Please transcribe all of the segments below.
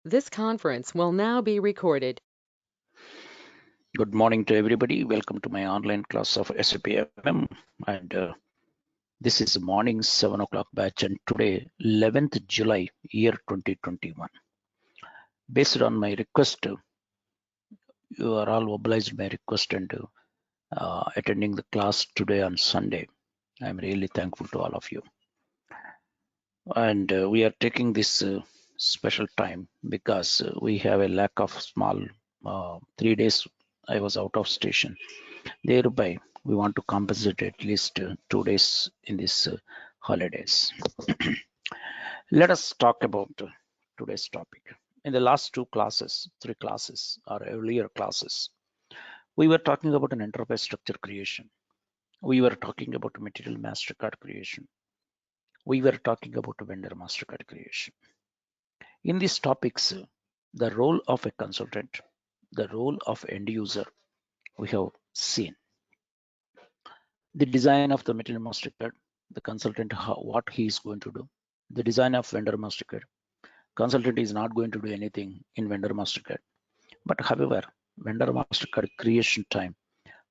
This conference will now be recorded. Good morning to everybody. Welcome to my online class of SAP MM. And this is morning 7 o'clock batch. And today, 11th July, year 2021. Based on my request, you are all obliged by request and attending the class today on Sunday. I'm really thankful to all of you. And we are taking this special time because we have a lack of small 3 days I was out of station. Thereby, we want to compensate at least 2 days in this holidays. Let us talk about today's topic. In the last 3 classes, or earlier classes, we were talking about an enterprise structure creation. We were talking about material master card creation. We were talking about vendor master card creation. In these topics, the role of a consultant, the role of end user, we have seen. The design of the material master card, the consultant, what he is going to do. The design of vendor master card. Consultant is not going to do anything in vendor master card. But however, vendor master card creation time,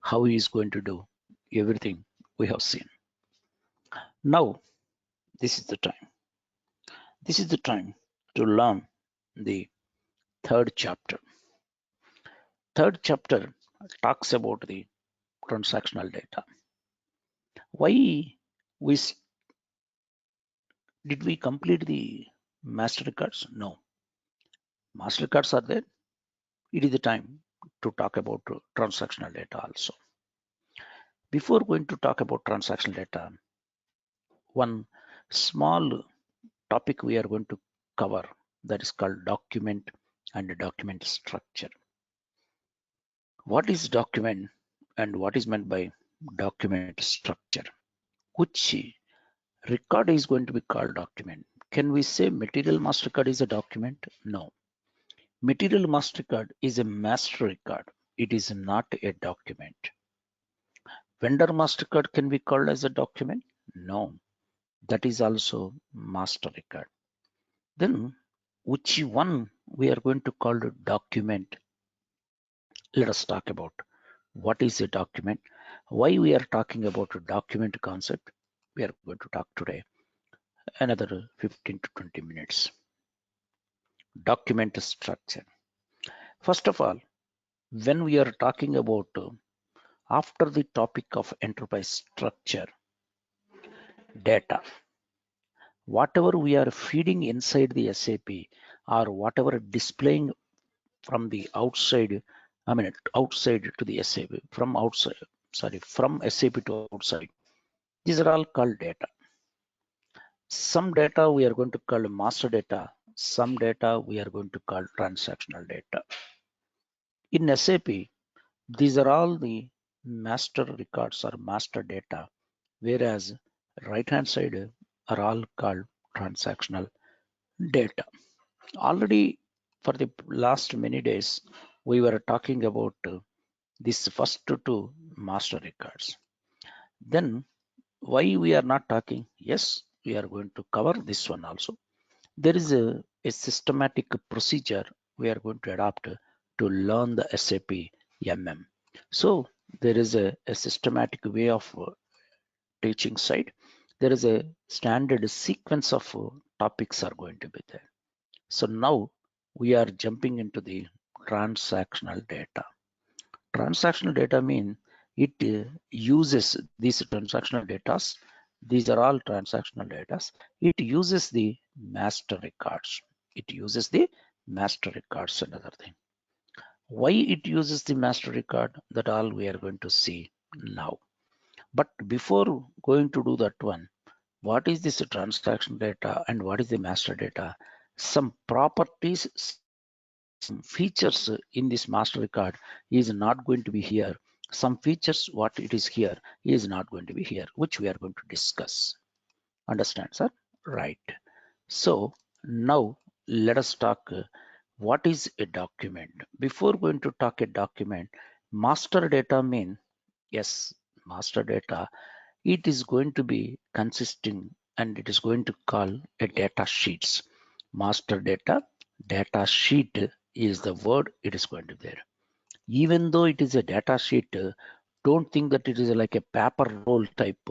how he is going to do everything we have seen. Now, this is the time. This is the time to learn the third chapter. Third chapter talks about the transactional data. Why did we complete the master records? No. Master records are there. It is the time to talk about transactional data also. Before going to talk about transactional data, one small topic we are going to cover that is called document and document structure. What is document and what is meant by document structure? Which record is going to be called document? Can we say material master card is a document? No. Material master card is a master record. It is not a document. Vendor master card can be called as a document? No. That is also master record. Then which one we are going to call a document? Let us talk about what is a document, why we are talking about a document concept. We are going to talk today another 15 to 20 minutes. Document structure. First of all, when we are talking about after the topic of enterprise structure, data, whatever we are feeding inside the SAP or whatever displaying from the outside, outside to the SAP, from SAP to outside, these are all called data. Some data we are going to call master data, some data we are going to call transactional data. In SAP, these are all the master records or master data, whereas right hand side are all called transactional data. Already for the last many days, we were talking about this first two master records. Then why we are not talking? Yes, we are going to cover this one also. There is a systematic procedure we are going to adopt to learn the SAP MM. So there is a systematic way of teaching side. There is a standard sequence of topics are going to be there. So now we are jumping into the transactional data. Transactional data mean it uses these transactional data. These are all transactional data. It uses the master records. It uses the master records, another thing. Why it uses the master record, that all we are going to see now. But before going to do that one, what is this transaction data and what is the master data? Some properties, some features in this master record is not going to be here. Some features what it is here is not going to be here, which we are going to discuss. Understand, sir? Right. So now let us talk what is a document. Before going to talk a document, master data mean, yes, master data, it is going to be consisting and it is going to call a data sheets. Master data Data sheet is the word it is going to be there. Even though it is a data sheet, don't think that it is like a paper roll type.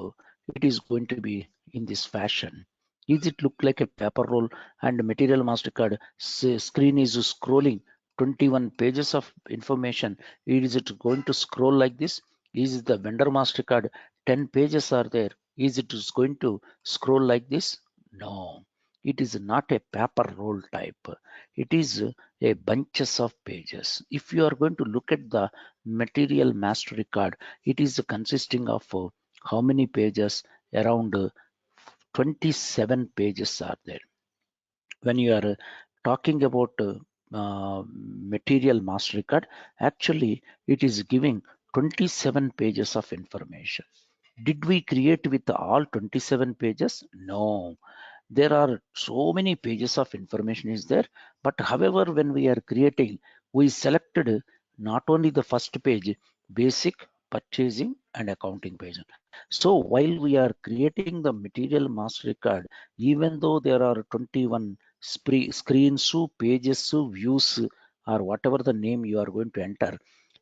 It is going to be in this fashion. Is it look like a paper roll and material mastercard screen is scrolling 21 pages of information? Is it going to scroll like this? Is the vendor mastercard 10 pages are there? Is it is going to scroll like this? No, it is not a paper roll type. It is a bunches of pages. If you are going to look at the material mastery card, it is consisting of how many pages? Around 27 pages are there. When you are talking about material mastery card, actually it is giving 27 pages of information. Did we create with all 27 pages? No, there are so many pages of information is there, but however when we are creating, we selected not only the first page, basic, purchasing and accounting page. So while we are creating the material mastery card, even though there are 21 screens, pages, views, or whatever the name you are going to enter,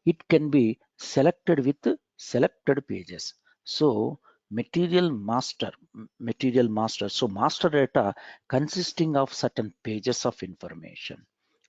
it can be selected with selected pages. So material master, so master data consisting of certain pages of information.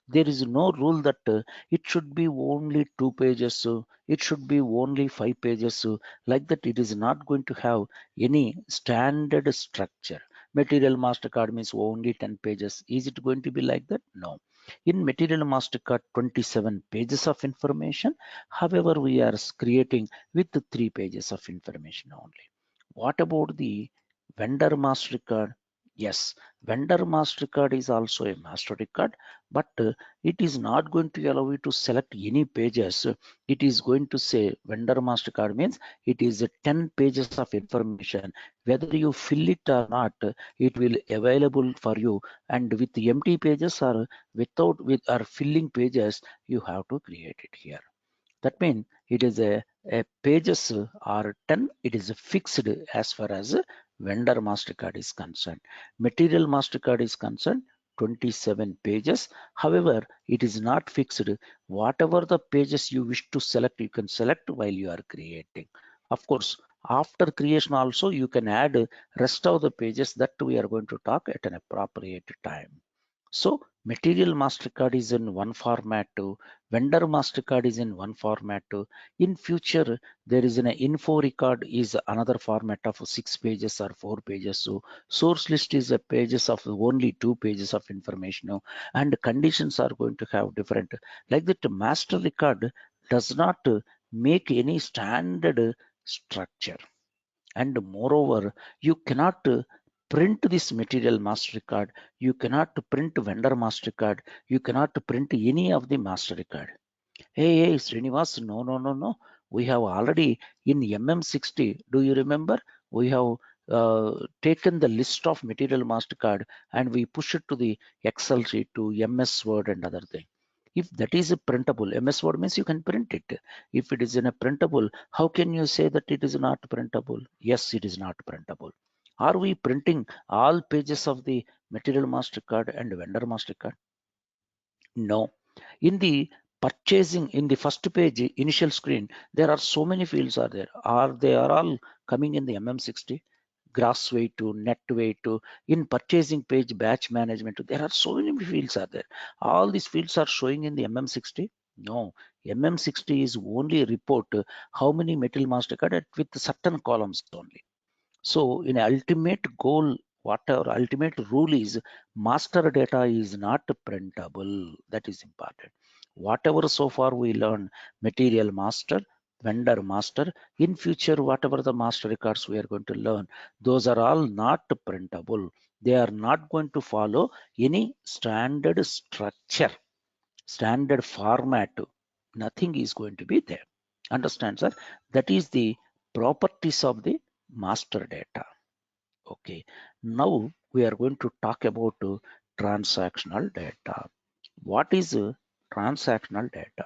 There is no rule that it should be only 2 pages, it should be only 5 pages, like that. It is not going to have any standard structure. Material mastercard means only 10 pages. Is it going to be like that? No. In material mastercard, 27 pages of information. However, we are creating with 3 pages of information only. What about the vendor mastercard? Yes, vendor mastercard is also a mastercard, but it is not going to allow you to select any pages. It is going to say vendor mastercard means it is 10 pages of information. Whether you fill it or not, it will available for you. And with empty pages or without with or filling pages, you have to create it here. That means it is a pages are 10, it is fixed as far as vendor mastercard is concerned. Material mastercard is concerned, 27 pages. However, it is not fixed. Whatever the pages you wish to select, you can select while you are creating. Of course, after creation also you can add rest of the pages that we are going to talk at an appropriate time. So material mastercard is in one format too, vendor mastercard is in one format too. In future, there is an info record is another format of 6 pages or 4 pages. So source list is a pages of only 2 pages of information now, and conditions are going to have different. Like that, master record does not make any standard structure, and moreover you cannot print this material mastercard, you cannot print vendor mastercard, you cannot print any of the mastercard. Hey, Srinivas, no. We have already in MM60, do you remember? We have taken the list of material mastercard and we push it to the Excel sheet, to MS Word and other thing. If that is a printable, MS Word means you can print it. If it is in a printable, how can you say that it is not printable? Yes, it is not printable. Are we printing all pages of the material mastercard and vendor mastercard? No. In the purchasing, in the first page, initial screen, there are so many fields are there. Are they are all coming in the MM60? Gross weight to net weight to in purchasing page, batch management. There are so many fields are there. All these fields are showing in the MM60? No. MM60 is only a report how many metal mastercard with certain columns only. So in ultimate goal, whatever ultimate rule is, master data is not printable. That is important. Whatever so far we learn, material master, vendor master, in future, whatever the master records we are going to learn, those are all not printable. They are not going to follow any standard structure, standard format. Nothing is going to be there. Understand, sir? That is the properties of the master data. Okay, now we are going to talk about transactional data. What is transactional data?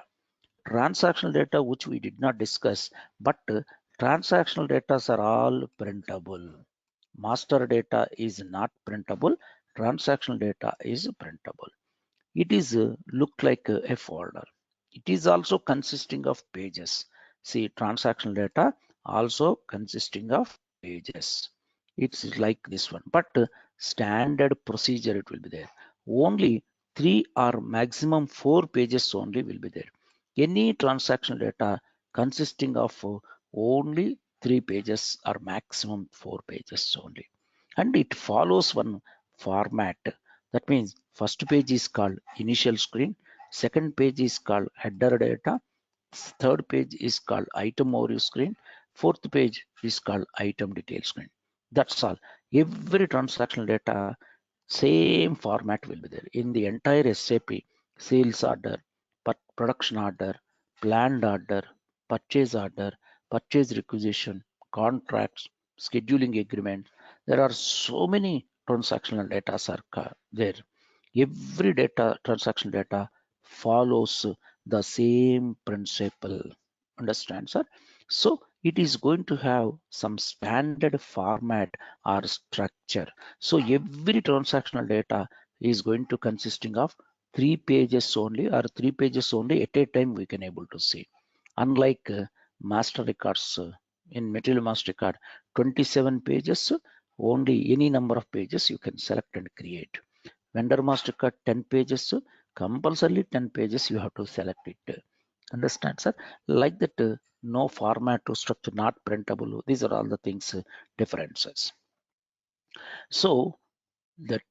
Transactional data, which we did not discuss, but transactional data are all printable. Master data is not printable. Transactional data is printable. It is look like a folder. It is also consisting of pages. See, transactional data also consisting of pages. It's like this one, but standard procedure it will be there. Only 3 or maximum 4 pages only will be there. Any transactional data consisting of only 3 pages or maximum 4 pages only. And it follows one format. That means first page is called initial screen, second page is called header data, third page is called item overview screen, fourth page is called item detail screen. That's all. Every transactional data, same format will be there. In the entire SAP, sales order, production order, planned order, order, purchase requisition, contracts, scheduling agreement. There are so many transactional data are there. Every data, transactional data follows the same principle. Understand, sir? So it is going to have some standard format or structure. So every transactional data is going to consisting of 3 pages only, or 3 pages only at a time we can able to see. Unlike master records, in material master record, 27 pages, only any number of pages you can select and create. Vendor master card 10 pages, compulsorily 10 pages you have to select it. Understand, sir? Like that, no format to structure, not printable. These are all the things, differences. So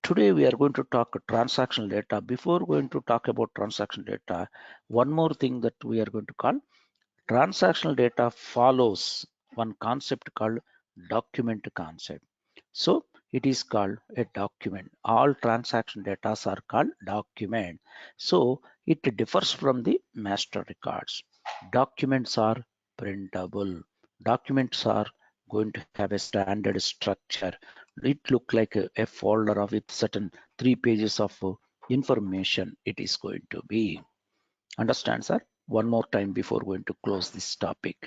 today we are going to talk transactional data. Before going to talk about transactional data, one more thing that we are going to call transactional data follows one concept called document concept. So it is called a document. All transaction data are called document. So it differs from the master records. Documents are printable. Documents are going to have a standard structure. It look like a folder of with certain 3 pages of information it is going to be. Understand, sir? One more time before going to close this topic.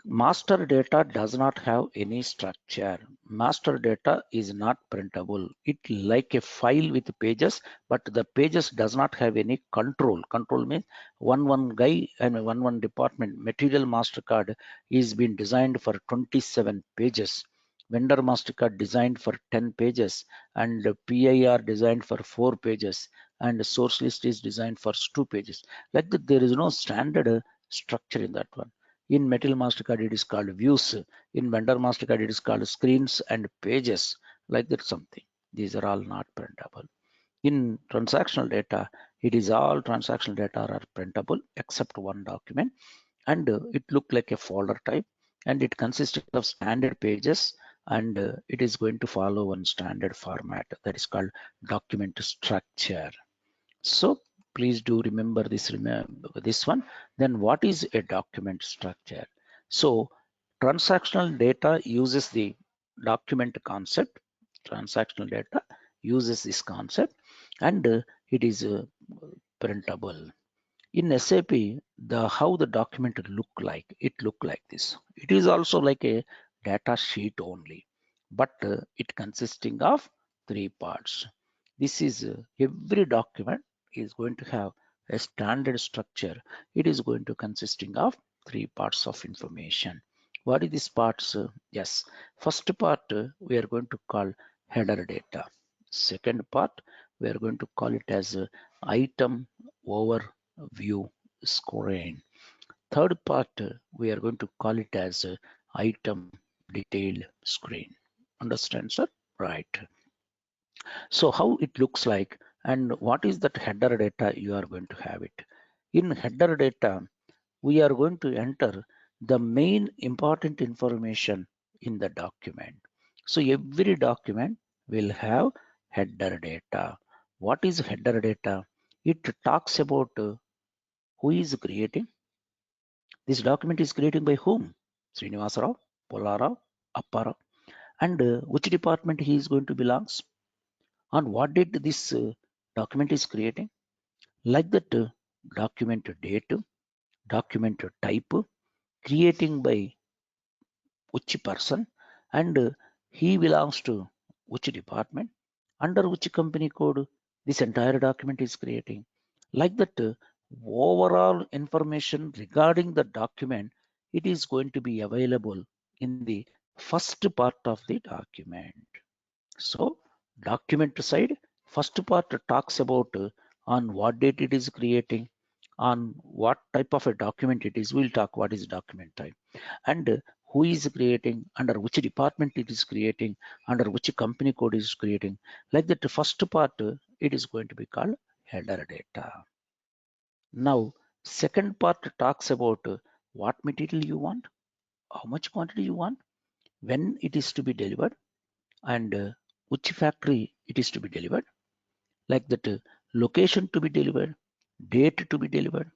Master data does not have any structure. Master data is not printable. It like a file with pages, but the pages does not have any control. Control means one guy and one department. Material master card is been designed for 27 pages. Vendor master card designed for 10 pages, and PIR designed for 4 pages, and source list is designed for 2 pages. Like that, there is no standard structure in that one. In Metal Mastercard, it is called views. In Vendor Mastercard, it is called screens and pages, like that something. These are all not printable. In transactional data, it is all transactional data are printable except one document, and it looked like a folder type, and it consists of standard pages, and it is going to follow one standard format that is called document structure. So please do remember this one. Then what is a document structure? So transactional data uses the document concept. Transactional data uses this concept, and it is printable. In SAP, the how the document look like this. It is also like a data sheet only, but it consisting of 3 parts. This is every document is going to have a standard structure. It is going to consisting of 3 parts of information. What is this parts? Yes, first part we are going to call header data. Second part we are going to call it as item overview screen. Third part we are going to call it as item detail screen. Understand, sir? Right. So how it looks like, and what is that header data you are going to have it. In header data, we are going to enter the main important information in the document. So every document will have header data. What is header data? It talks about who is creating. This document is created by whom? Srinivasa Rao, Pollara, Appara, and which department he is going to belongs, and what did this document is creating. Like that, document date, document type, creating by which person, and he belongs to which department, under which company code this entire document is creating. Like that, overall information regarding the document, it is going to be available in the first part of the document. So document side, first part talks about on what date it is creating, on what type of a document it is. We'll talk what is document type, and who is creating, under which department it is creating, under which company code is creating. Like that, the first part, it is going to be called header data. Now, second part talks about what material you want, how much quantity you want, when it is to be delivered, and which factory it is to be delivered. Like that, location to be delivered, date to be delivered,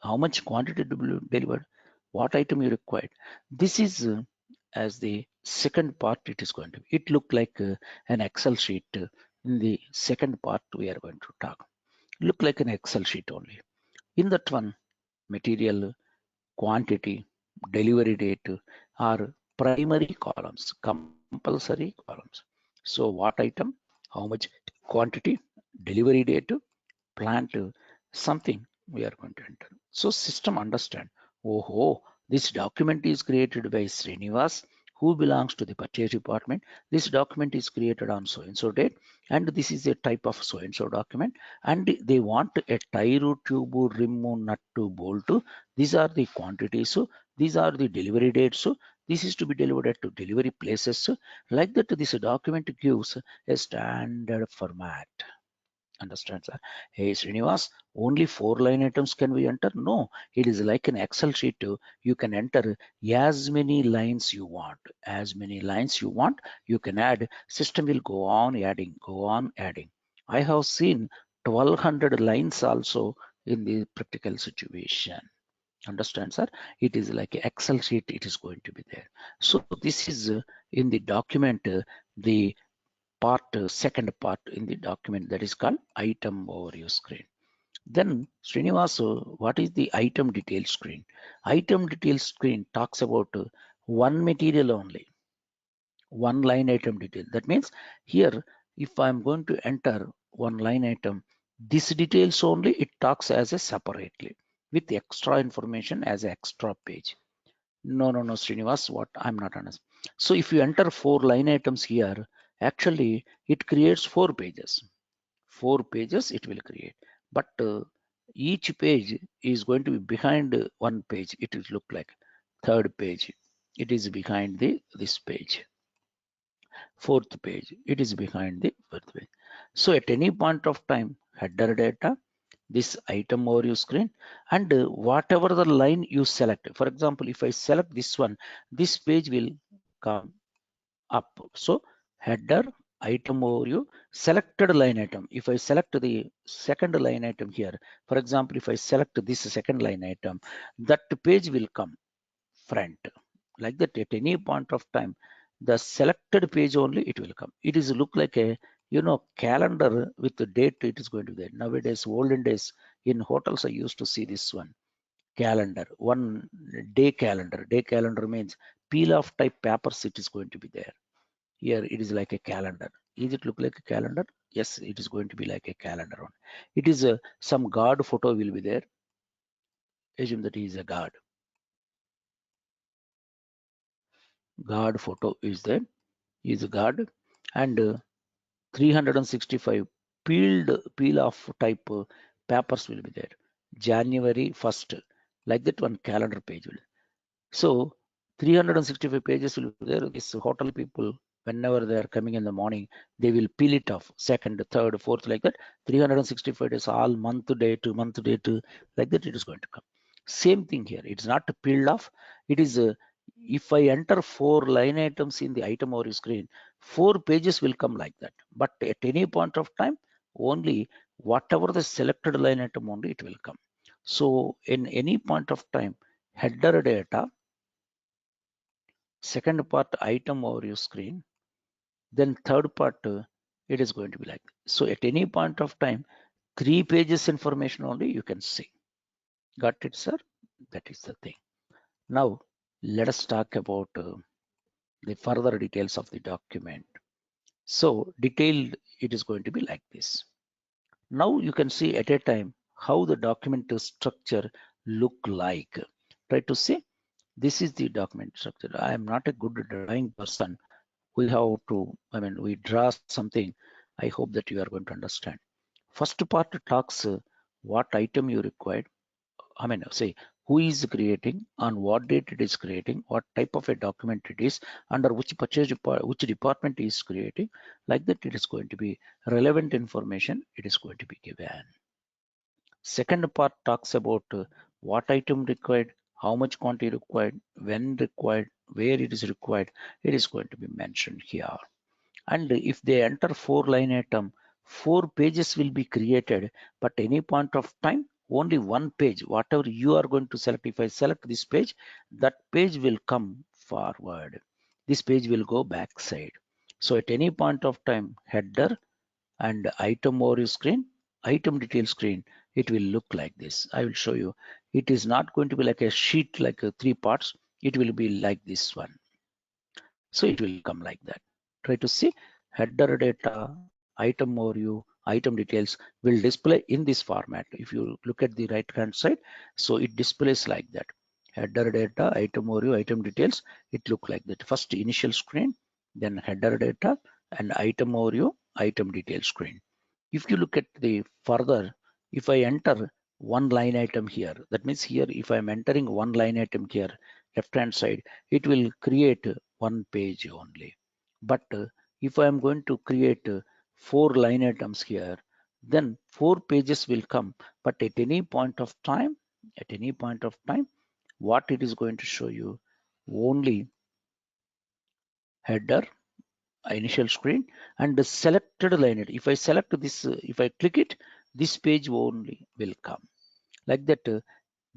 how much quantity to be delivered, what item you required. This is as the second part it is going to be. It look like an Excel sheet. In the second part we are going to talk. Look like an Excel sheet only. In that one, material, quantity, delivery date are primary columns, compulsory columns. So what item, how much quantity, delivery date, plant, something we are going to enter. So system understand, oh, this document is created by Srinivas, who belongs to the purchase department. This document is created on so and so date, and this is a type of so and so document, and they want a tie root tube, rim, nut to bolt. These are the quantities. So these are the delivery dates. So this is to be delivered at to delivery places. Like that, this document gives a standard format. Understand, sir? Hey, Srinivas, only 4 line items can we enter? No, it is like an Excel sheet. You can enter as many lines you want. As many lines you want, you can add. System will go on adding, go on adding. I have seen 1200 lines also in the practical situation. Understand, sir? It is like an Excel sheet, it is going to be there. So this is in the document, the part, second part in the document, that is called item overview screen. Then Srinivas, what is the item detail screen? Item detail screen talks about one material only, one line item detail. That means here, if I'm going to enter one line item, this details only, it talks as a separately with extra information as an extra page. No, Srinivas, what I'm not understanding. So if you enter 4 line items here, actually it creates 4 pages. 4 pages it will create, but each page is going to be behind one page. It will look like third page. It is behind the this page. Fourth page. It is behind the fourth page. So at any point of time, header data, this item overview screen, and whatever the line you select. For example, if I select this one, this page will come up. So header, item overview, selected line item. If I select the second line item here, for example, if I select this second line item, that page will come front. Like that, at any point of time, the selected page only it will come. It is look like a calendar with the date. It is going to be there. Nowadays, olden days in hotels, I used to see this one calendar, one day calendar. Day calendar means peel off type papers. It is going to be there. Here it is like a calendar. Is it look like a calendar? Yes, it is going to be like a calendar one. It is some guard photo will be there. Assume that he is a guard. Guard photo is there. He is a guard, and 365 peel off type papers will be there. January 1st, like that one calendar page will. So 365 pages will be there. This hotel people, whenever they are coming in the morning, they will peel it off. Second, third, fourth, like that. 365 days, all month date, like that it is going to come. Same thing here. It's not peeled off. It is, if I enter 4 line items in the item overview screen, 4 pages will come like that. But at any point of time, only whatever the selected line item only it will come. So in any point of time, header data, second part item overview screen, then third part it is going to be like that. So at any point of time, 3 pages information only you can see. Got it, sir? That is the thing. Now let us talk about the further details of the document. So detailed, it is going to be like this. Now you can see at a time how the document structure look like. Try to see. This is the document structure. I am not a good drawing person. We have to, we draw something. I hope that you are going to understand. First part talks what item you required. Say who is creating, on what date it is creating, what type of a document it is, under which which department is creating. Like that, it is going to be relevant information. It is going to be given. Second part talks about what item required, how much quantity required, when required, where it is required. It is going to be mentioned here. And if they enter 4-line item, 4 pages will be created, but any point of time, only one page, whatever you are going to select. If I select this page, that page will come forward. This page will go backside. So at any point of time, header and item overview screen, item detail screen, it will look like this. I will show you. It is not going to be like a sheet, like 3 parts. It will be like this one. So it will come like that. Try to see header data, item overview, item details will display in this format. If you look at the right hand side, so it displays like that. Header data, item overview, item details, it look like that. First initial screen, then header data and item overview, item detail screen. If you look at the further, if I enter one line item here, that means here if I'm entering one line item here, left hand side, it will create one page only. But if I am going to create 4 line items here, then 4 pages will come. But at any point of time, what it is going to show you, only header, initial screen, and the selected line item. If I select this, if I click it, this page only will come. Like that,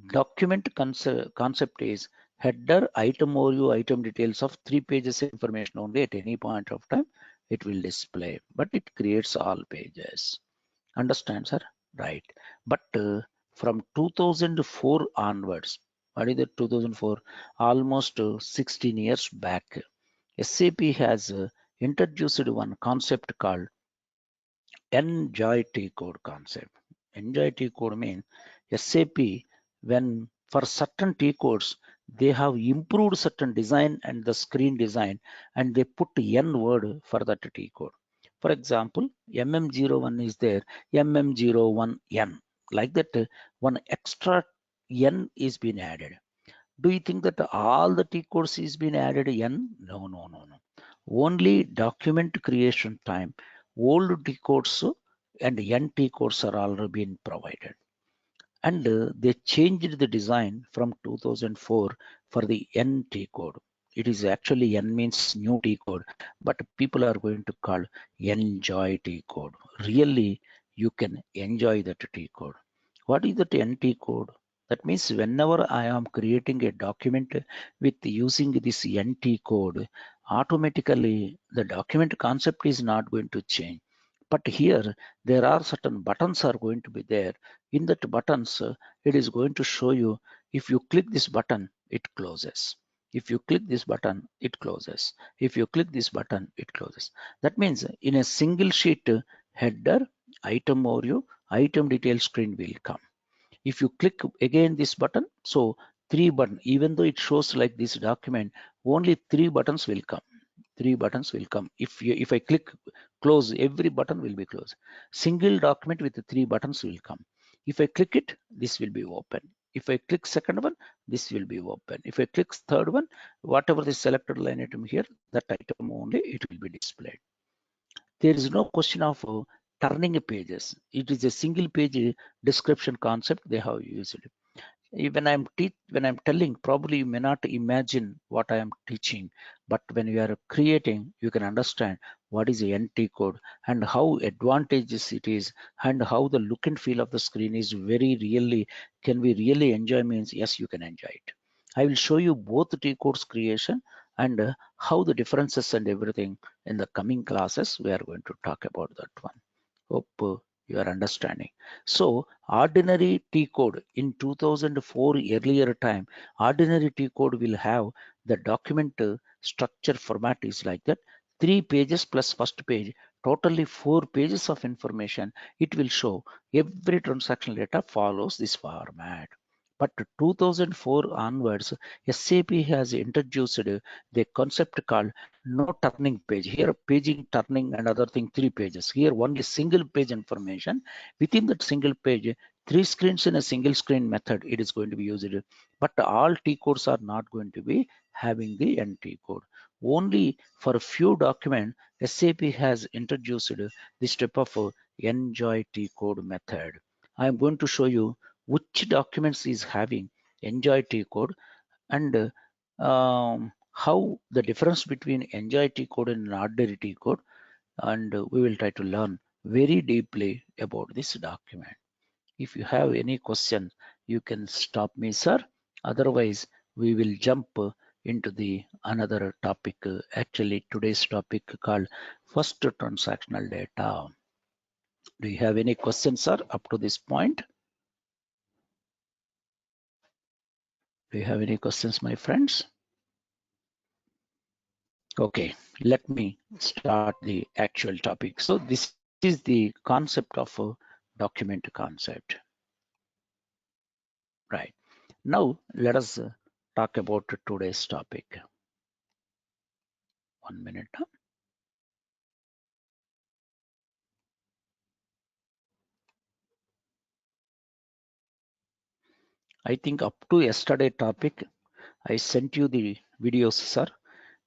document concept is header, item overview, item details of 3 pages information only. At any point of time it will display, but it creates all pages. Understand, sir? Right. But from 2004 onwards, what is it? 2004, almost 16 years back, SAP has introduced one concept called enjoy T code concept. Enjoy T code means SAP, when for certain T codes, they have improved certain design and the screen design, and they put N word for that T code. For example, MM01 is there, MM01N. Like that, one extra N is being added. Do you think that all the T codes is been added N? No, no, no, no. Only document creation time, old T codes and N T codes are already been provided. And they changed the design from 2004 for the N T code. It is actually N means new T code, but people are going to call enjoy T code. Really, you can enjoy that T code. What is that N T code? That means whenever I am creating a document with using this NT code, automatically the document concept is not going to change. But here there are certain buttons are going to be there. In that buttons, it is going to show you, if you click this button, it closes. If you click this button, it closes. If you click this button, it closes. That means in a single sheet, header, item overview, item detail screen will come. If you click again this button, so 3 button, even though it shows like this document, only 3 buttons will come. 3 buttons will come. If I click close, every button will be closed. Single document with the 3 buttons will come. If I click it, this will be open. If I click second one, this will be open. If I click third one, whatever the selected line item here, that item only it will be displayed. There is no question of turning pages. It is a single page description concept they have used. When I'm telling, probably you may not imagine what I am teaching, but when you are creating, you can understand what is a NT code and how advantageous it is, and how the look and feel of the screen is very really, can we really enjoy, means yes, you can enjoy it. I will show you both T codes creation and how the differences and everything in the coming classes. We are going to talk about that one. Hope you are understanding. So ordinary T code in 2004 earlier time, ordinary T code will have the document structure format is like that. 3 pages plus first page, totally 4 pages of information. It will show every transactional data follows this format. But 2004 onwards, SAP has introduced the concept called no turning page. Here, paging, turning, and other thing, 3 pages. Here, only single page information. Within that single page, 3 screens in a single screen method, it is going to be used. But all T codes are not going to be having the NT code. Only for a few documents, SAP has introduced this type of enjoy T code method. I am going to show you which documents is having enjoy T code and how the difference between enjoy T code and ordinary T code, and we will try to learn very deeply about this document. If you have any question, you can stop me, sir. Otherwise, we will jump into the another topic. Actually, today's topic called first transactional data. Do you have any questions, sir, up to this point? Do you have any questions, my friends? Okay, let me start the actual topic. So this is the concept of a document concept. Right. Now let us talk about today's topic. 1 minute. I think up to yesterday topic, I sent you the videos, sir.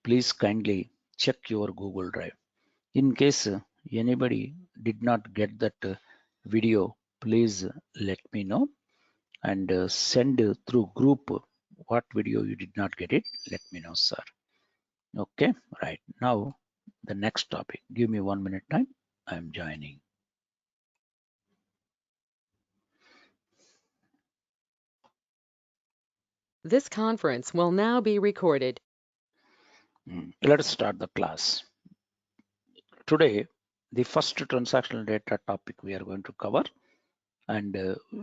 Please kindly check your Google Drive. In case anybody did not get that video, please let me know and send through group what video you did not get it. Let me know, sir. Okay, right. Now the next topic. Give me 1 minute time. I'm joining. This conference will now be recorded. Let us start the class. Today, the first transactional data topic we are going to cover, and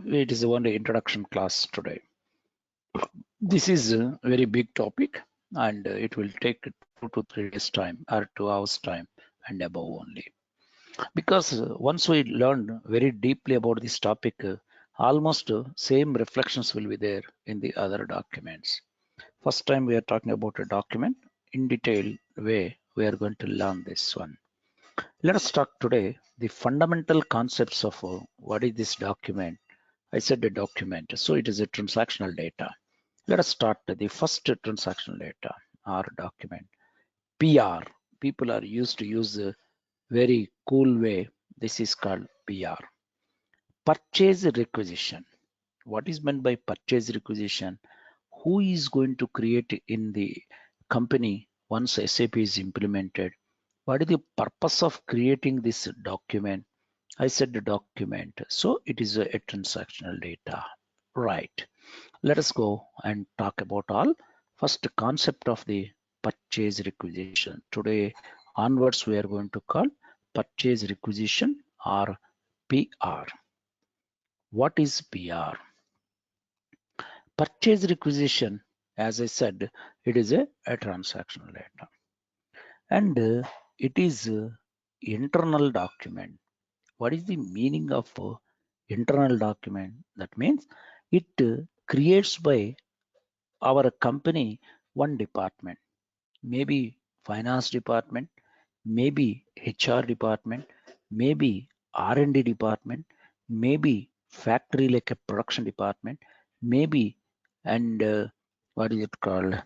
it is only introduction class today. This is a very big topic, and it will take 2 to 3 days time or 2 hours time and above only. Because once we learn very deeply about this topic, almost same reflections will be there in the other documents. First time we are talking about a document in detail way, we are going to learn this one. Let us talk today the fundamental concepts of what is this document. I said a document, so it is a transactional data. Let us start the first transactional data or document. PR. People are used to use a very cool way. This is called PR. Purchase requisition. What is meant by purchase requisition? Who is going to create in the company once SAP is implemented? What is the purpose of creating this document? I said the document, so it is a transactional data. Right. Let us go and talk about all. First, concept of the purchase requisition. Today onwards, we are going to call purchase requisition or PR. What is PR? Purchase requisition, as I said, it is a transactional data, and it is internal document. What is the meaning of internal document? That means it creates by our company one department, maybe finance department, maybe HR department, maybe R&D department, maybe factory like a production department, maybe and what is it called,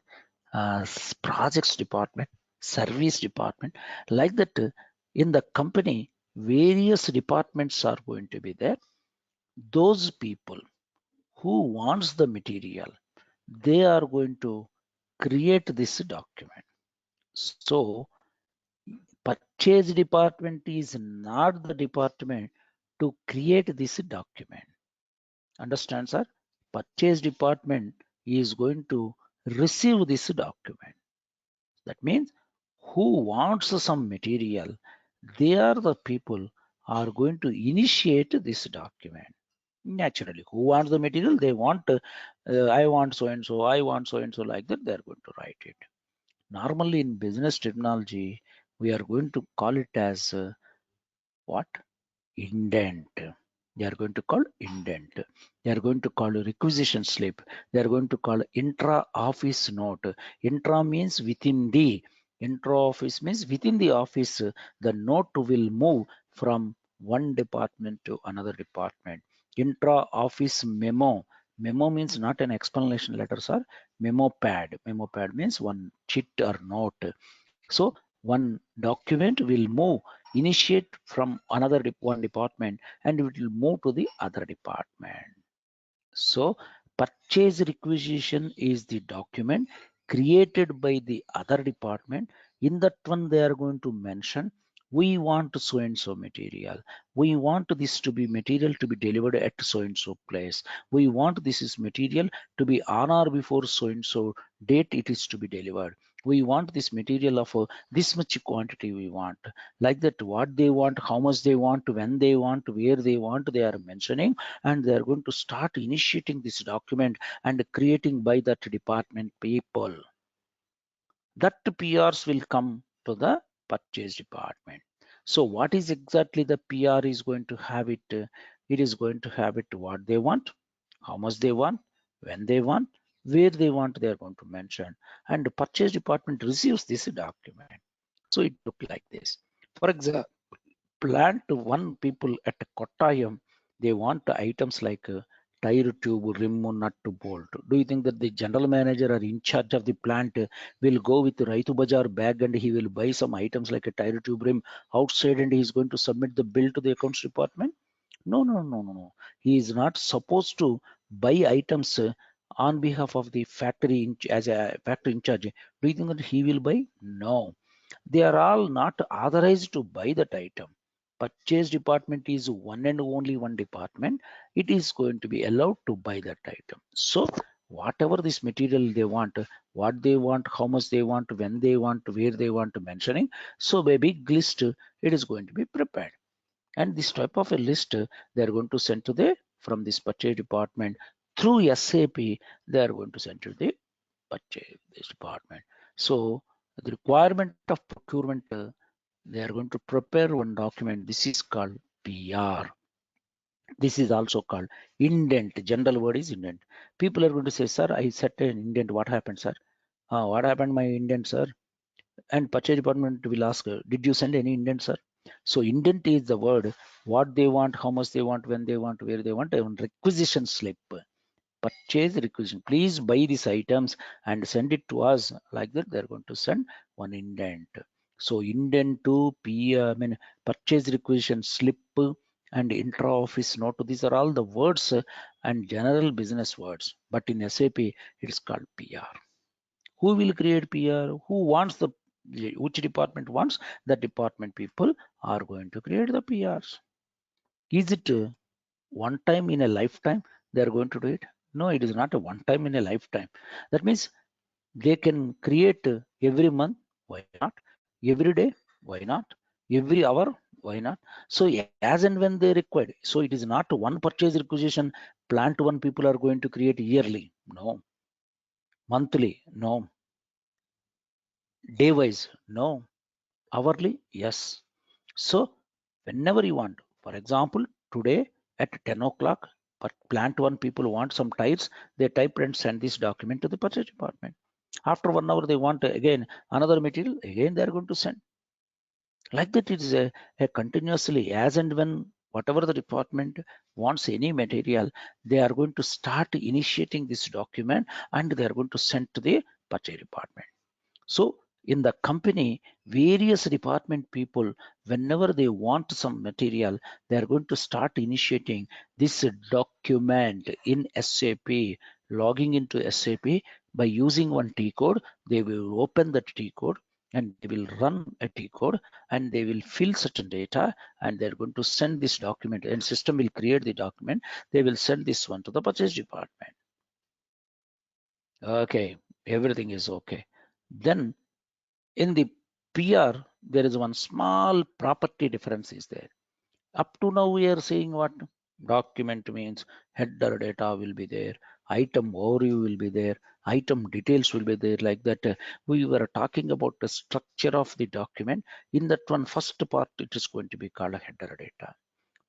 projects department, service department, like that. In the company, various departments are going to be there. Those people who wants the material, they are going to create this document. So purchase department is not the department to create this document. Understand, sir? Purchase department is going to receive this document. That means who wants some material, they are the people are going to initiate this document. Naturally, who wants the material? They want, I want so and so, I want so and so, like that, they're going to write it. Normally in business terminology, we are going to call it as what? Indent. They are going to call indent. They are going to call requisition slip. They are going to call intra-office note. Intra means within the. Intra-office means within the office. The note will move from one department to another department. Intra-office memo. Memo means not an explanation letter, sir. Memo pad. Memo pad means one chit or note. So one document will move, initiate from another one department, and it will move to the other department. So purchase requisition is the document created by the other department. In that one, they are going to mention, we want so and so material. We want this to be material to be delivered at so and so place. We want this is material to be on or before so and so date it is to be delivered. We want this material of this much quantity we want. Like that, what they want, how much they want, when they want, where they want, they are mentioning, and they are going to start initiating this document and creating by that department people. That PRs will come to the purchase department. So what is exactly the PR is going to have it? It is going to have it what they want, how much they want, when they want, where they want, they are going to mention. And the purchase department receives this document. So it look like this. For example, plant one people at Kottayam, they want items like tire tube, rim, nut, bolt. Do you think that the general manager or in charge of the plant will go with the Raitu Bazaar bag and he will buy some items like a tire tube rim outside and he is going to submit the bill to the accounts department? No, no, no, no, no. He is not supposed to buy items on behalf of the factory as a factory in charge. Do you think that he will buy? No, they are all not authorized to buy that item. Purchase department is one and only one department. It is going to be allowed to buy that item. So whatever this material they want, what they want, how much they want, when they want, where they want to mentioning. So a big list, it is going to be prepared. And this type of a list, they are going to send to the from this purchase department through SAP. They are going to send to the purchase this department. So the requirement of procurement, they are going to prepare one document. This is called PR. This is also called indent. General word is indent. People are going to say, sir, I set an indent. What happened, sir? What happened, my indent, sir? And purchase department will ask, did you send any indent, sir? So indent is the word, what they want, how much they want, when they want, where they want, and requisition slip. Purchase requisition, please buy these items and send it to us. Like that, they're going to send one indent. So indent to purchase requisition slip and intra office note, these are all the words and general business words, but in SAP it is called PR. Who will create PR? Who wants the, which department wants? The department people are going to create the PRs. Is it one time in a lifetime they are going to do it? No, it is not a one time in a lifetime. That means they can create every month. Why not? Every day. Why not? Every hour. Why not? So as and when they required. So it is not one purchase requisition plant one people are going to create yearly. No. Monthly. No. Day wise. No. Hourly. Yes. So whenever you want, for example, today at 10 o'clock, but plant one people want some tires, they type and send this document to the purchase department. After 1 hour, they want again another material, again they are going to send. Like that, it is a continuously as and when whatever the department wants any material, they are going to start initiating this document and they are going to send to the purchase department. So in the company, various department people, whenever they want some material, they are going to start initiating this document in SAP, logging into SAP by using one T code. They will open that T code and they will run a T code and they will fill certain data and they're going to send this document and system will create the document. They will send this one to the purchase department. Okay, everything is okay. Then in the PR, there is one small property difference is there. Up to now, we are saying what? Document means header data will be there, item overview will be there, item details will be there, like that. We were talking about the structure of the document. In that one first part, it is going to be called a header data.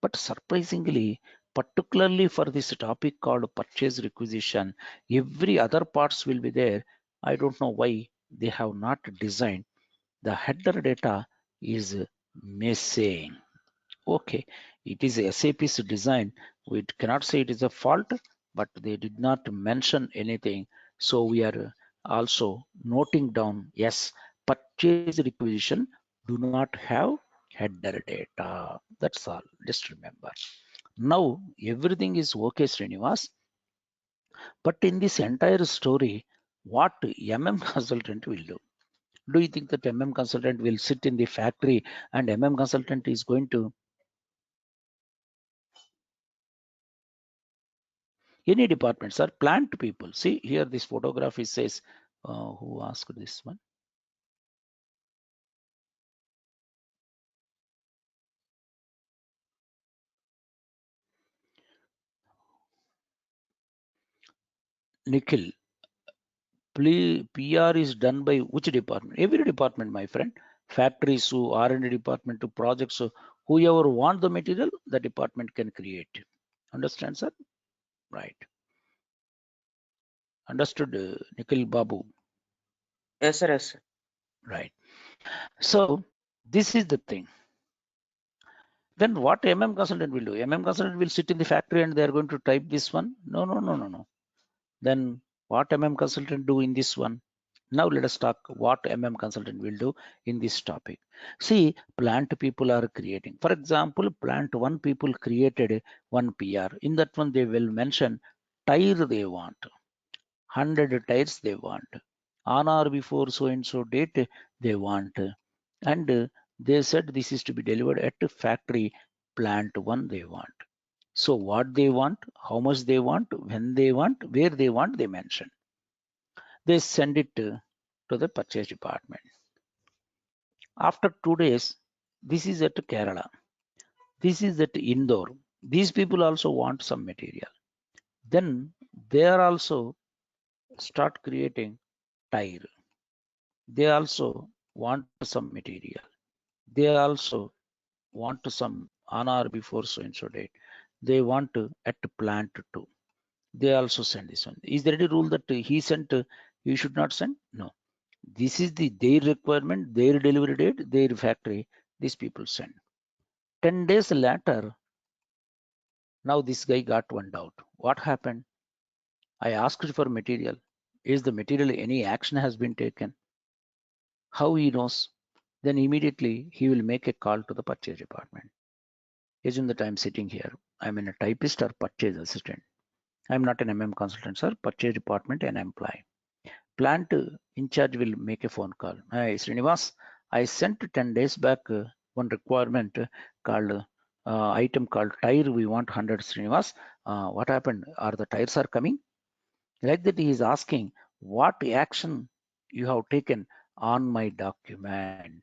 But surprisingly, particularly for this topic called purchase requisition, every other parts will be there. I don't know why they have not designed. The header data is missing. Okay, it is SAP's design. We cannot say it is a fault, but they did not mention anything. So we are also noting down, yes, purchase requisition do not have header data. That's all. Just remember. Now everything is okay, Srinivas. But in this entire story, what consultant will do? Do you think that consultant will sit in the factory and consultant is going to any department, sir? Plant people. See here, this photograph it says, who asked this one? Nikhil. PR is done by which department? Every department, my friend. Factories, so R&D department, to projects. So whoever want the material, the department can create. Understand, sir? Right. Understood, Nikhil Babu. Yes, sir. Yes, sir. Right. So this is the thing. Then what consultant will do? Consultant will sit in the factory and they are going to type this one. No, no, no, no, no. Then what consultant do in this one? Now let us talk what consultant will do in this topic. See, plant people are creating. For example, plant one people created one PR. In that one, they will mention tire they want, 100 tires they want. On or before so and so date they want. And they said this is to be delivered at factory plant one they want. So what they want, how much they want, when they want, where they want, they mention. They send it to the purchase department. After 2 days, this is at Kerala. This is at Indore. These people also want some material. Then they are also start creating tire. They also want some material. They also want some on or before so and so date. They want to at plant too. They also send this one. Is there any rule that he sent, you should not send? No. This is their requirement, their delivery date, their factory. These people send. 10 days later, now this guy got one doubt. What happened? I asked for material. Is the material, any action has been taken? How he knows? Then immediately he will make a call to the purchase department. Assume that I'm sitting here. I'm in a typist or purchase assistant. I'm not an consultant, sir. Purchase department and employee. Plant in charge will make a phone call. Hi, Srinivas. I sent 10 days back one requirement called item called tire. We want 100, Srinivas. What happened? Are the tires are coming? Like that, he is asking what action you have taken on my document.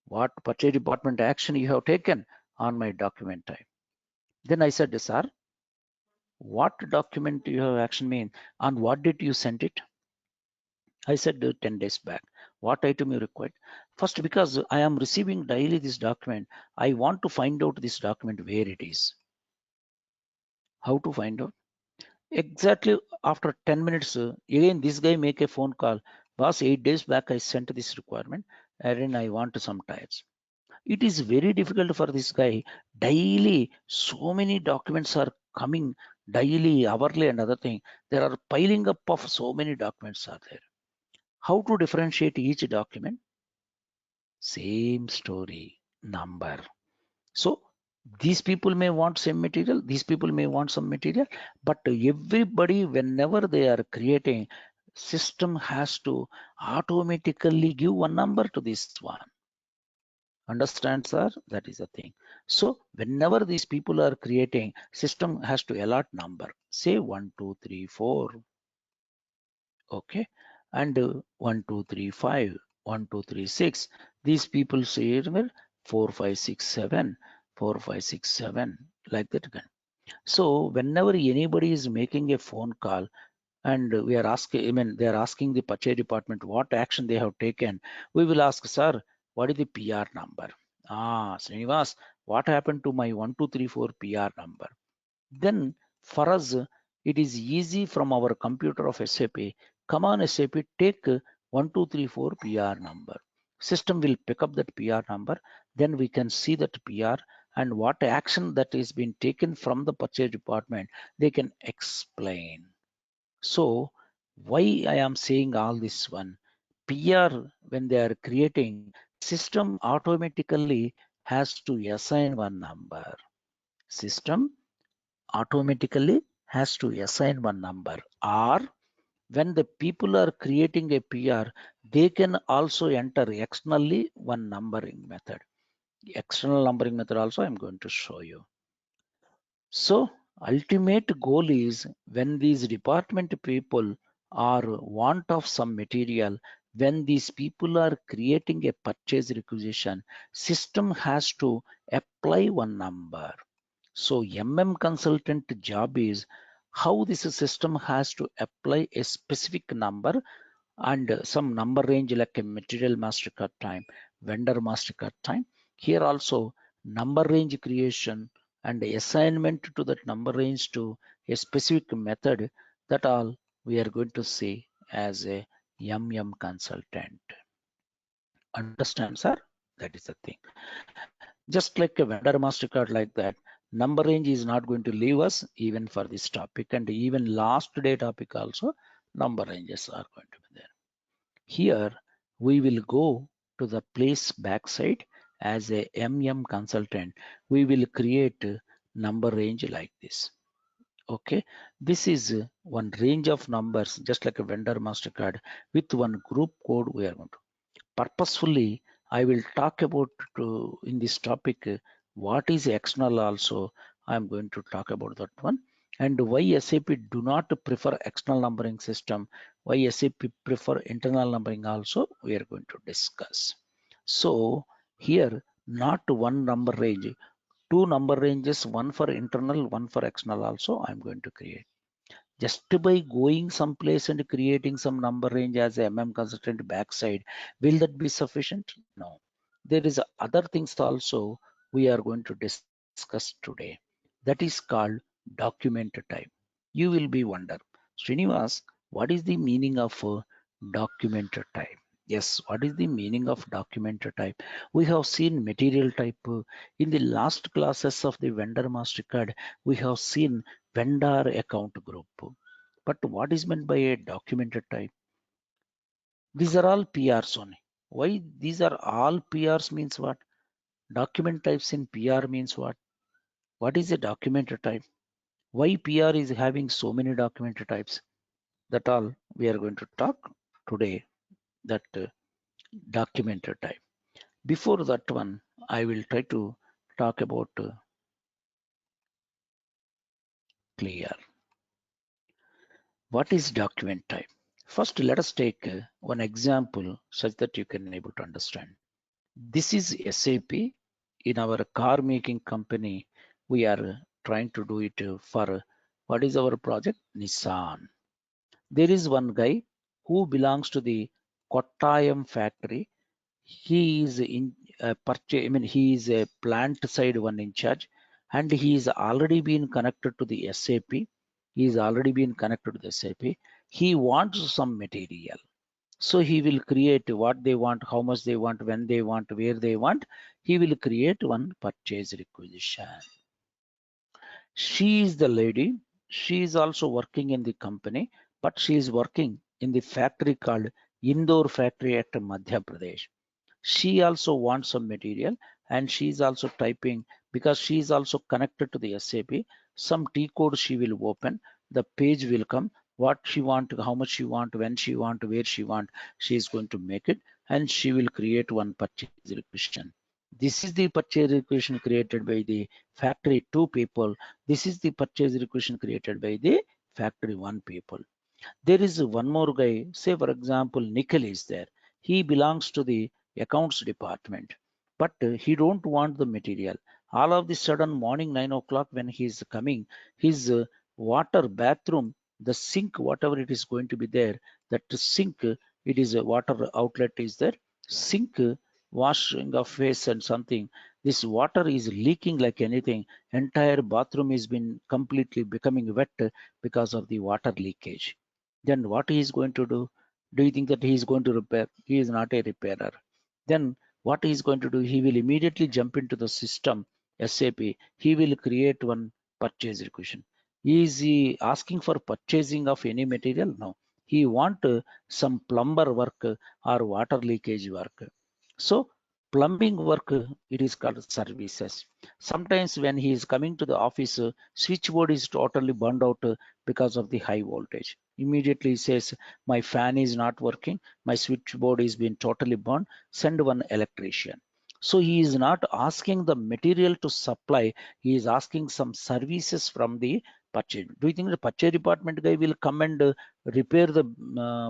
What purchase department action you have taken on my document type. Then I said, sir, what document you have action mean? On what date you sent it? I said 10 days back. What item you required? First, because I am receiving daily this document, I want to find out this document where it is. How to find out? Exactly after 10 minutes, again this guy make a phone call. Boss, 8 days back I sent this requirement and I want some tires. It is very difficult for this guy. Daily, so many documents are coming daily, hourly, and other thing. There are piling up of so many documents are there. How to differentiate each document? Same story, number. So these people may want same material, these people may want some material, but everybody, whenever they are creating, system has to automatically give one number to this one. Understand, sir? That is the thing. So whenever these people are creating, system has to allot number. Say 1, 2, 3, 4. Okay. And 1, 2, 3, 5, 1, 2, 3, 6. These people say, well, 4, 5, 6, 7, 4, 5, 6, 7, like that again. So whenever anybody is making a phone call and we are asking, I mean, they are asking the purchase department what action they have taken, we will ask, sir, what is the PR number? Ah, Srinivas, what happened to my 1234 PR number? Then for us, it is easy from our computer of SAP. Come on, SAP, take 1234 PR number. System will pick up that PR number. Then we can see that PR and what action that is being taken from the purchase department. They can explain. So why I am saying all this one? PR when they are creating, system automatically has to assign one number. System automatically has to assign one number, or when the people are creating a PR, they can also enter externally one numbering method. External numbering method also I'm going to show you. So ultimate goal is when these department people are want of some material, when these people are creating a purchase requisition, system has to apply one number. So consultant job is how this system has to apply a specific number and some number range like a material mastercard time, vendor mastercard time. Here also number range creation and assignment to that number range to a specific method, that all we are going to see as a consultant. Understand, sir? That is the thing. Just like a vendor mastercard like that, number range is not going to leave us even for this topic, and even last day topic also number ranges are going to be there. Here we will go to the place backside. As a consultant, we will create a number range like this. Okay, this is one range of numbers just like a vendor mastercard with one group code. We are going to purposefully I will talk about in this topic what is external also. I'm going to talk about that one, and why SAP do not prefer external numbering system, why SAP prefer internal numbering also we are going to discuss. So here not one number range, two number ranges, one for internal, one for external also I'm going to create. Just by going someplace and creating some number range as a consultant backside, will that be sufficient? No. There is other things also we are going to discuss today. That is called document type. You will be wonder, Srinivas, what is the meaning of document type? Yes, what is the meaning of document type? We have seen material type in the last classes of the vendor mastercard. We have seen vendor account group. But what is meant by a documented type? These are all PRs only. Why these are all PRs means what? Document types in PR means what? What is a documented type? Why PR is having so many documented types? That all we are going to talk today. That documented type. Before that one, I will try to talk about clear. What is document type? First, let us take one example such that you can able to understand. This is SAP. In our car making company, we are trying to do it for what is our project? Nissan. There is one guy who belongs to the Kottayam factory. He is in purchase. I mean, he is a plant side one in charge, and he is already been connected to the SAP. He is already been connected to the SAP. He wants some material. So he will create what they want, how much they want, when they want, where they want. He will create one purchase requisition. She is the lady. She is also working in the company, but she is working in the factory called Indore factory at Madhya Pradesh. She also wants some material, and she is also typing because she is also connected to the SAP. Some T code she will open, the page will come, what she want, how much she want, when she want, where she want, she is going to make it, and she will create one purchase requisition. This is the purchase requisition created by the factory 2 people. This is the purchase requisition created by the factory 1 people. There is one more guy, say for example, Nikhil is there. He belongs to the accounts department, but he don't want the material. All of the sudden, morning 9 o'clock when he is coming, his water bathroom, the sink, whatever it is going to be there, that sink, it is a water outlet is there. Sink, washing of face and something. This water is leaking like anything. Entire bathroom is been completely becoming wet because of the water leakage. Then what he is going to do? Do you think that he is going to repair? He is not a repairer. Then what he is going to do? He will immediately jump into the system SAP. He will create one purchase requisition. Is he asking for purchasing of any material? No. He want some plumber work or water leakage work. So plumbing work, it is called services. Sometimes when he is coming to the office, switchboard is totally burned out because of the high voltage. Immediately he says, my fan is not working, my switchboard is being totally burned, send one electrician. So he is not asking the material to supply, he is asking some services from the purchase. Do you think the purchase department guy will come and repair the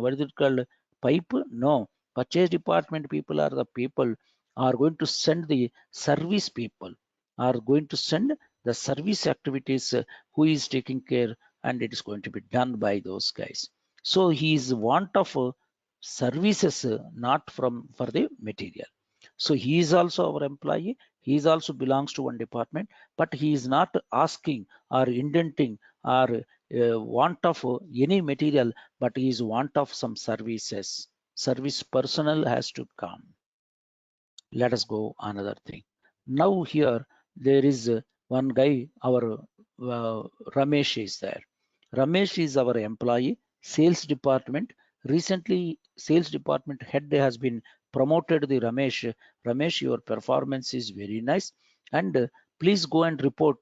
what is it called, pipe? No. Purchase department people are the people are going to send the service people, are going to send the service activities who is taking care, and it is going to be done by those guys. So he is want of services, not from for the material. So he is also our employee. He is also belongs to one department, but he is not asking or indenting or want of any material, but he is want of some services. Service personnel has to come. Let us go another thing. Now here there is one guy, our Ramesh is there. Ramesh is our employee, sales department. Recently, sales department head has been promoted. The Ramesh. Ramesh, your performance is very nice, and please go and report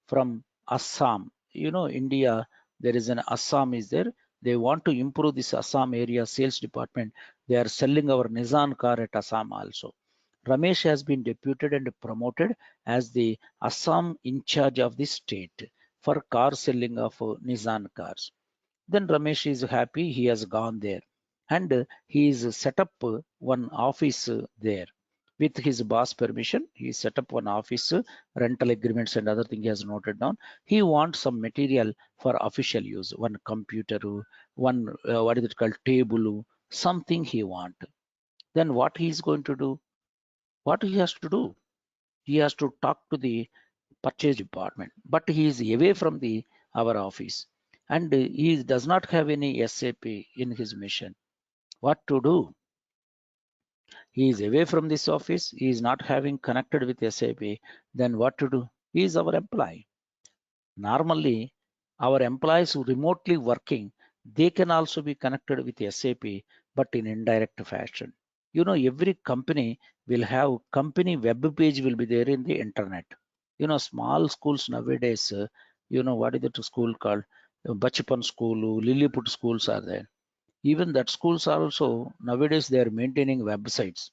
from Assam. You know, India. There is an Assam is there. They want to improve this Assam area sales department. They are selling our Nissan car at Assam also. Ramesh has been deputed and promoted as the Assam in charge of the state for car selling of Nissan cars. Then Ramesh is happy, he has gone there, and he is set up one office there. With his boss permission, he set up one office, rental agreements and other thing he has noted down. He wants some material for official use, one computer, one what is it called, table, something he want. Then what he is going to do? What he has to do? He has to talk to the purchase department, but he is away from the our office, and he does not have any SAP in his mission. What to do? He is away from this office. He is not having connected with SAP. Then what to do? He is our employee. Normally, our employees who remotely working, they can also be connected with SAP, but in indirect fashion. You know, every company will have company web page will be there in the internet. You know, small schools nowadays, you know, what is the school called? Bachpan school, Lilliput schools are there. Even that schools are also nowadays they are maintaining websites.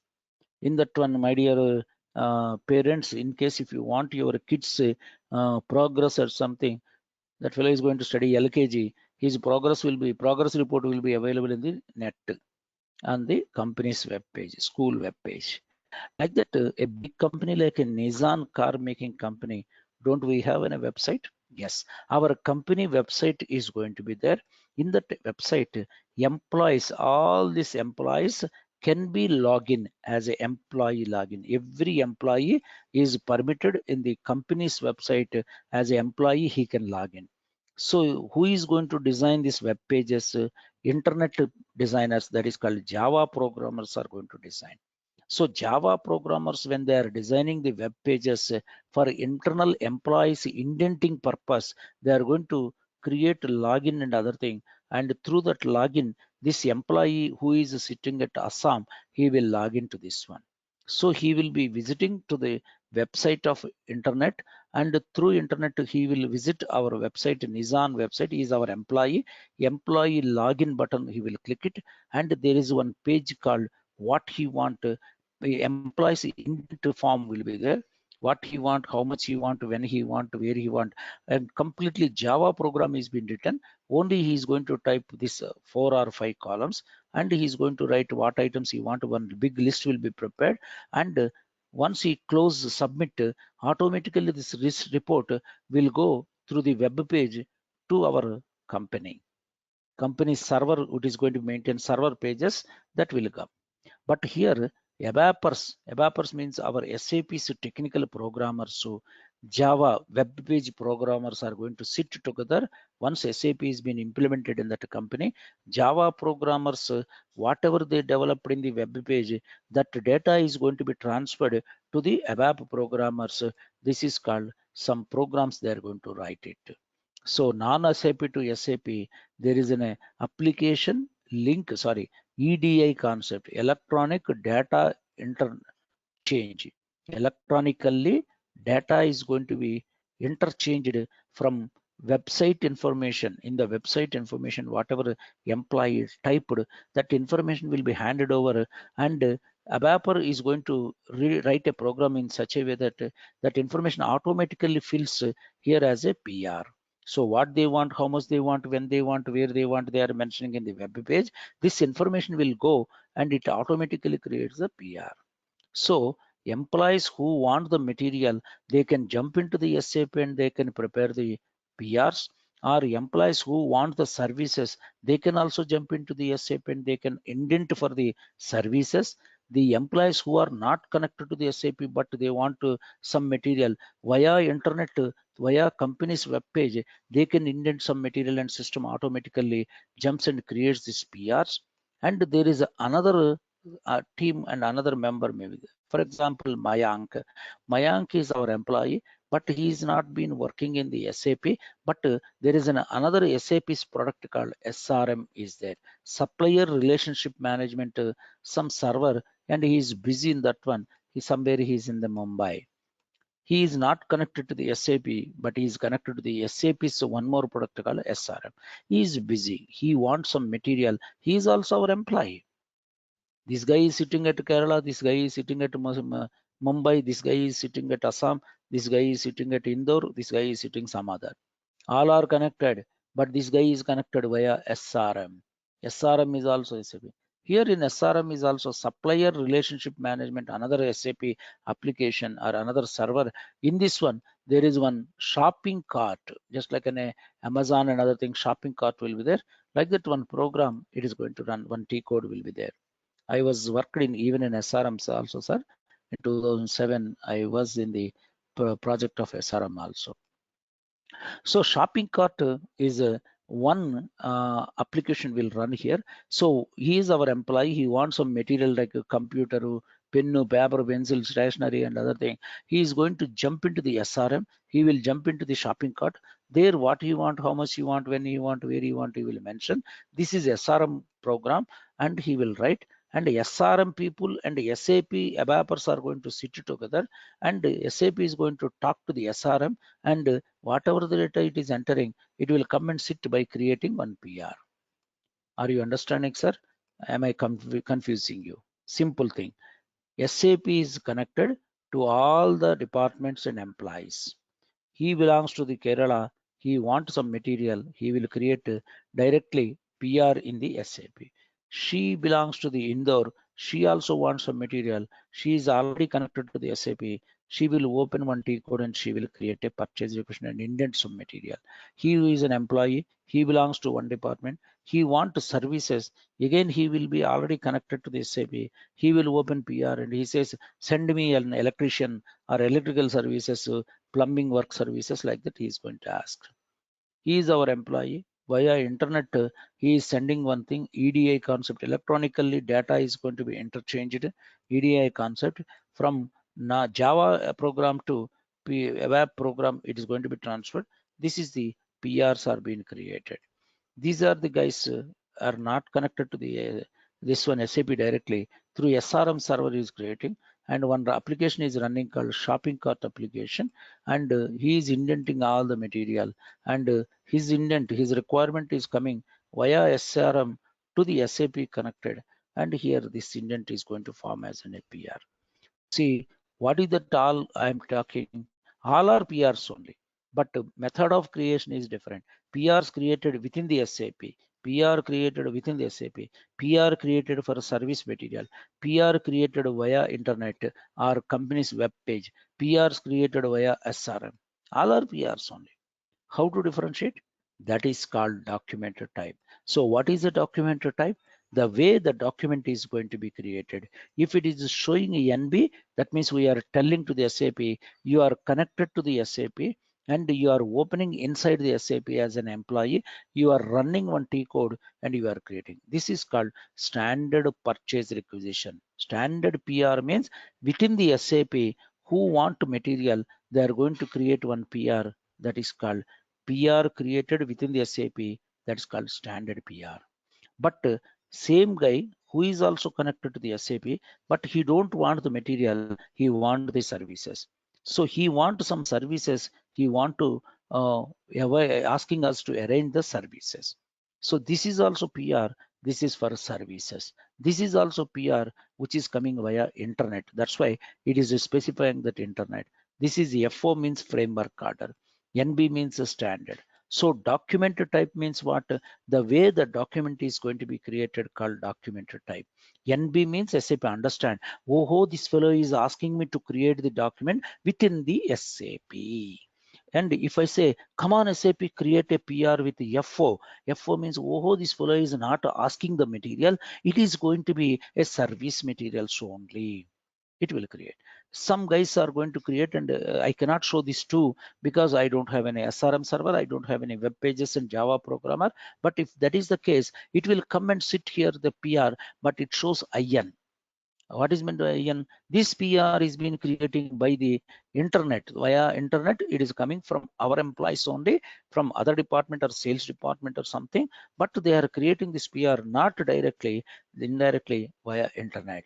In that one, my dear parents, in case if you want your kids progress or something, that fellow is going to study LKG, his progress report will be available in the net on the company's web page, school web page. Like that, a big company like a Nissan car making company, don't we have a website? Yes, our company website is going to be there. In that website, employees, all these employees can be login as a employee login. Every employee is permitted in the company's website as an employee, he can log in. So who is going to design these web pages? Internet designers, that is called Java programmers, are going to design. So Java programmers, when they are designing the web pages for internal employees indenting purpose, they are going to create login and other thing. And through that login, this employee who is sitting at Assam, he will log into this one. So he will be visiting to the website of internet, and through internet he will visit our website, Nizan website. He is our employee login button. He will click it, and there is one page called what he want. The employees intent form will be there. What he want, how much he want, when he want, where he want, and completely Java program is been written. Only he is going to type this 4 or 5 columns, and he is going to write what items he want. One big list will be prepared, and Once he close submit, automatically this report will go through the web page to our company server, which is going to maintain server pages that will come. But here ABAPers means our SAP's technical programmers, so Java web page programmers are going to sit together. Once SAP is been implemented in that company, Java programmers, whatever they developed in the web page, that data is going to be transferred to the ABAP programmers. This is called some programs they are going to write it. So non-SAP to SAP, there is an application link, sorry, EDI concept, electronic data interchange. Electronically, data is going to be interchanged from website information. In the website information, whatever employee is typed, that information will be handed over, and ABAPer is going to write a program in such a way that that information automatically fills here as a PR. So what they want, how much they want, when they want, where they want, they are mentioning in the web page. This information will go and it automatically creates the PR. So employees who want the material, they can jump into the SAP and they can prepare the PRs, or employees who want the services, they can also jump into the SAP and they can indent for the services. The employees who are not connected to the SAP but they want some material via internet, via company's web page, they can indent some material and system automatically jumps and creates these PRs. And there is another team and another member maybe. For example, Mayank. Mayank is our employee, but he's not been working in the SAP. But there is another SAP's product called SRM is there. Supplier Relationship Management, some server, and he is busy in that one. He's in the Mumbai. He is not connected to the SAP, but he is connected to the SAP's one more product called SRM. He is busy. He wants some material. He is also our employee. This guy is sitting at Kerala, this guy is sitting at Mumbai, this guy is sitting at Assam, this guy is sitting at Indore, this guy is sitting some other. All are connected, but this guy is connected via SRM. SRM is also SAP. Here in SRM is also supplier relationship management, another SAP application or another server. In this one, there is one shopping cart, just like an Amazon and other things, shopping cart will be there. Like that one program, it is going to run, one T code will be there. I was worked in even in SRM also, sir. In 2007, I was in the project of SRM also. So shopping cart is one application will run here. So he is our employee. He wants some material like a computer, pen, paper, pencil, stationery, and other thing. He is going to jump into the SRM. He will jump into the shopping cart. There, what he want, how much he want, when he want, where he want, he will mention. This is SRM program, and he will write. And SRM people and SAP ABAPers are going to sit together, and SAP is going to talk to the SRM, and whatever the data it is entering, it will come and sit by creating one PR. Are you understanding, sir? Am I confusing you? Simple thing. SAP is connected to all the departments and employees. He belongs to the Kerala. He wants some material. He will create directly PR in the SAP. She belongs to the Indore. She also wants some material. She is already connected to the SAP. She will open one T code and she will create a purchase request and indent some material. He is an employee. He belongs to one department. He wants services. Again, he will be already connected to the SAP. He will open PR and he says, send me an electrician or electrical services, plumbing work services, like that he is going to ask. He is our employee. Via internet, he is sending one thing, EDI concept. Electronically, data is going to be interchanged. EDI concept from Java program to web program, it is going to be transferred. This is the PRs are being created. These are the guys are not connected to the this one SAP directly. Through SRM server is creating, and one application is running called shopping cart application, and he is indenting all the material, and his requirement is coming via SRM to the SAP connected, and here this indent is going to form as an APR. See, what is that all I am talking? All are PRs only, but method of creation is different. PRs created within the SAP, PR created within the SAP, PR created for service material, PR created via internet or company's web page, PRs created via SRM. All are PRs only. How to differentiate? That is called document type. So what is a document type? The way the document is going to be created. If it is showing a NB, that means we are telling to the SAP, you are connected to the SAP and you are opening inside the SAP as an employee, you are running one T code and you are creating. This is called standard purchase requisition. Standard PR means within the SAP who want material, they are going to create one PR, that is called PR created within the SAP, that's called standard PR. But same guy who is also connected to the SAP, but he don't want the material, he want the services. So he want some services, he want to asking us to arrange the services. So this is also PR, this is for services. This is also PR which is coming via internet. That's why it is specifying that internet. This is FO means framework order. NB means a standard. So document type means what? The way the document is going to be created called document type. NB means SAP understand. Oh, this fellow is asking me to create the document within the SAP. And if I say, come on SAP, create a PR with FO. FO means, oh, this fellow is not asking the material. It is going to be a service materials only. It will create. Some guys are going to create, and I cannot show this too because I don't have any SRM server, I don't have any web pages in Java programmer. But if that is the case, it will come and sit here the PR, but it shows IN. What is meant by IN? This PR is being creating by the internet. Via internet, it is coming from our employees only, from other department or sales department or something, but they are creating this PR not directly, indirectly via internet.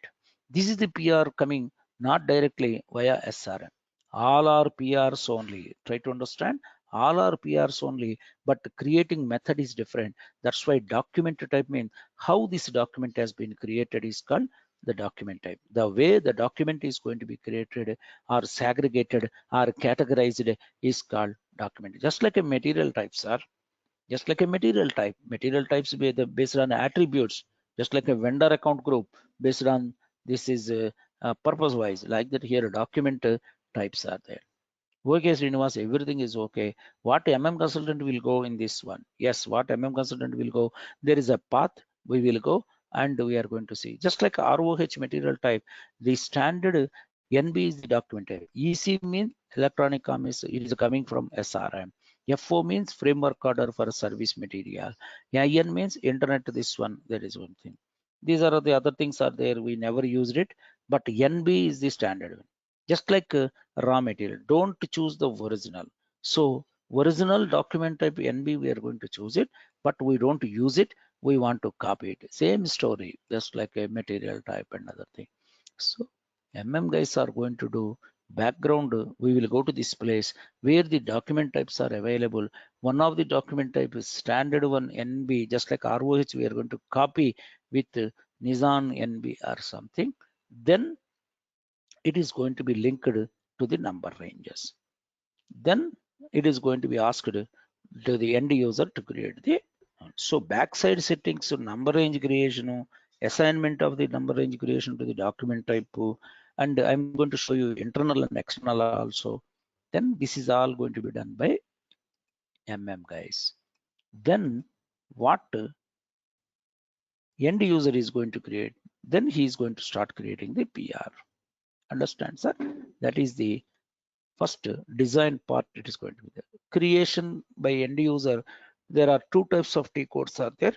This is the PR coming not directly via SRM. All are PRs only. Try to understand. All are PRs only, but creating method is different. That's why document type means how this document has been created is called the document type. The way the document is going to be created or segregated or categorized is called document. Just like a material types are, just like a material type. Material types based on attributes, just like a vendor account group based on this is purpose wise. Like that here, document types are there. Okay, Srinivas, everything is okay. What consultant will go in this one? Yes, what consultant will go? There is a path we will go and we are going to see. Just like ROH material type, the standard NB is the document type. EC means electronic commerce, it is coming from SRM. FO means framework order for service material. IN means internet, this one, there is one thing. These are the other things are there, we never used it, but NB is the standard one. Just like raw material, don't choose the original. So original document type NB, we are going to choose it, but we don't use it, we want to copy it. Same story, just like a material type and other thing. So guys are going to do background. We will go to this place where the document types are available. One of the document type is standard one NB, just like ROH, we are going to copy with Nissan NB or something. Then it is going to be linked to the number ranges. Then it is going to be asked to the end user to create the, so backside settings, so number range creation, assignment of the number range creation to the document type, and I'm going to show you internal and external also. Then this is all going to be done by guys. Then what end user is going to create, then he is going to start creating the PR. Understand, sir? That is the first design part. It is going to be there. Creation by end user. There are two types of T codes are there.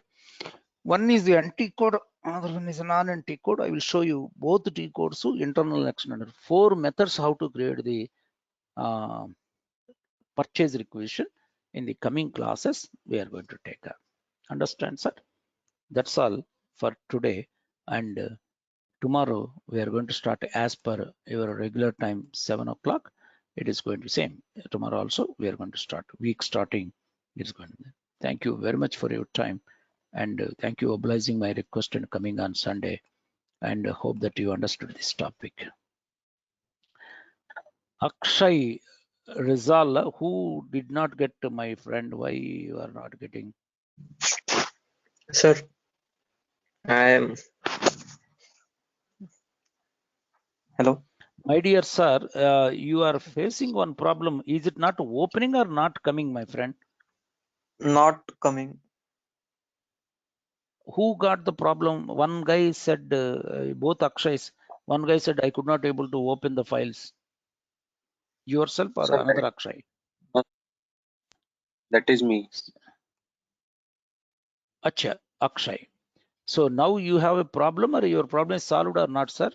One is the anti code, another one is a non-anti code. I will show you both the T codes, so internal and external. Four methods how to create the uh, purchase requisition. In the coming classes, we are going to take up. Understand, sir? That's all for today. And tomorrow we are going to start as per your regular time, 7 o'clock. It is going to be same. Tomorrow also we are going to start. Week starting is going to be. Thank you very much for your time. And thank you obliging my request and coming on Sunday. And hope that you understood this topic. Akshay Rizal, who did not get my friend, why you are not getting? Sir, I am. Hello. My dear sir, you are facing one problem. Is it not opening or not coming, my friend? Not coming. Who got the problem? One guy said, both Akshay's. One guy said, I could not able to open the files. Yourself or Sir, another Akshay? that is me. Acha, Akshay. So now you have a problem or your problem is solved or not, sir?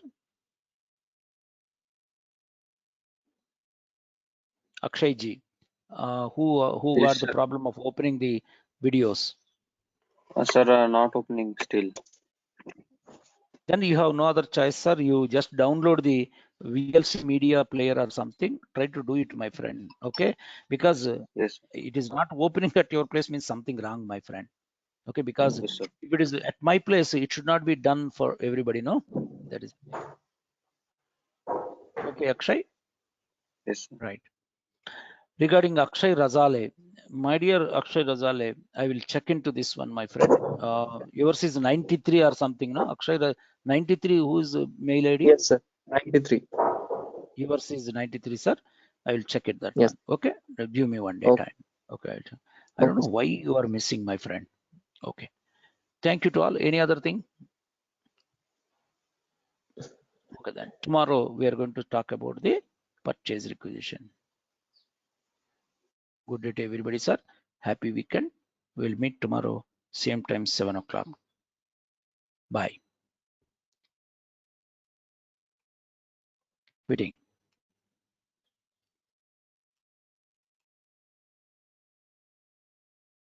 Akshay ji, who Yes, got the sir. problem of opening the videos? Sir, not opening still. Then you have no other choice, sir. You just download the VLC media player or something. Try to do it, my friend. Okay, because Yes, it is not opening at your place means something wrong, my friend. Okay, because yes, sir. if it is at my place, it should not be done for everybody. No, that is okay, Akshay. Yes, sir. Right. Regarding Akshay Razale, my dear Akshay Razale, I will check into this one, my friend. Yours is 93 or something, no? Akshay 93, who is mail ID? Yes, sir. 93. Yours is 93, sir. I will check it that Yes. one. Okay, give me one day Okay. time. Okay, I don't Okay, know sir. why you are missing, my friend. Okay, thank you to all. Any other thing? Okay, then tomorrow we are going to talk about the purchase requisition. Good day to everybody, sir. Happy weekend. We'll meet tomorrow, same time, 7 o'clock. Bye. Meeting.